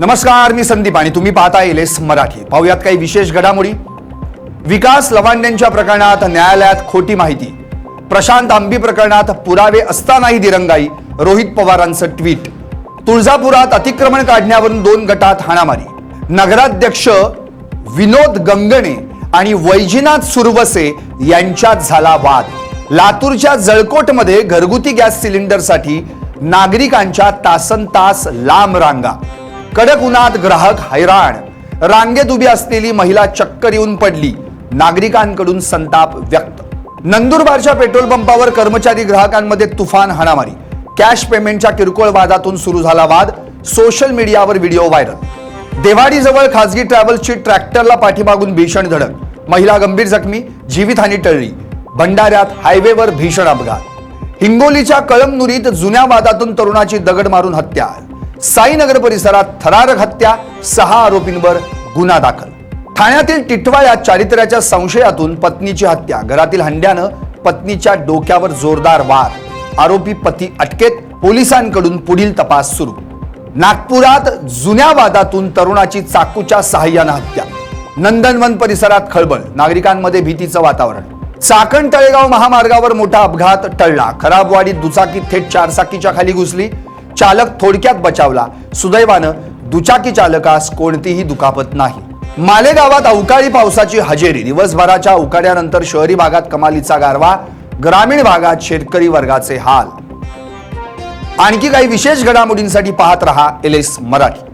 नमस्कार, मी संदीप आणि तुम्ही पाहताय एलएस मराठी। पाहुयात काही विशेष घडामोडी। विकास लवांडेंच्या प्रकरणात न्यायालयात खोटी माहिती, प्रशांत आंबी प्रकरणात पुरावे असतानाही दिरंगाई, रोहित पवारांचं ट्विट, तुळजापुरात अतिक्रमण काढण्यावरून 2 गटात हाणामारी, नगराध्यक्ष विनोद गंगणे आणि वैजनाथ सुरवसे यांच्यात झाला वाद, लातूरच्या जळकोटमध्ये घरगुती गॅस सिलेंडरसाठी नागरिकांच्या तासनतास लांब रांगा, कडक उन्हात ग्राहक हैराण, रांगेत उभी असलेली महिला चक्कर येऊन पडली, नागरिकांकडून संताप व्यक्त। नंदुरबारच्या पेट्रोल पंपावर कर्मचारी ग्राहकांमध्ये तुफान हाणामारी, कॅश पेमेंटच्या किरकोळ वादातून सुरू झाला वाद, सोशल मीडियावर व्हिडिओ व्हायरल। देवाडीजवळ खासगी ट्रॅव्हल्सची ट्रॅक्टरला पाठीमागून भीषण धडक, महिला गंभीर जखमी, जीवितहानी टळली। भंडाऱ्यात हायवेवर भीषण अपघात, हिंगोलीच्या कळमनुरीत जुन्या वादातून तरुणाची दगड मारून हत्या, साईनगर परिसरात थरारक हत्या, 6 आरोपींवर गुन्हा दाखल। ठाण्यातील टिटवाळ्यात चारित्र्याच्या संशयातून पत्नीची हत्या, घरातील हंड्यानं पत्नीच्या डोक्यावर जोरदार वार, आरोपी पती अटकेत, पोलिसांकडून पुढील तपास सुरू। नागपुरात जुन्या वादातून तरुणाची चाकूच्या सहाय्यानं हत्या, नंदनवन परिसरात खळबळ, नागरिकांमध्ये भीतीचं वातावरण। चाकण तळेगाव महामार्गावर मोठा अपघात टळला, खराबवाडीत दुचाकी थेट चारचाकीच्या खाली घुसली, चालक थोडक्यात बचावला, सुदैवानं दुचाकी चालकास कोणतीही दुखापत नाही। मालेगावात अवकाळी पावसाची हजेरी, दिवसभराच्या उकाड्यानंतर शहरी भागात कमालीचा गारवा, ग्रामीण भागात शेतकरी वर्गाचे हाल। आणखी काही विशेष घडामोडींसाठी पाहत रहा एलएस मराठी।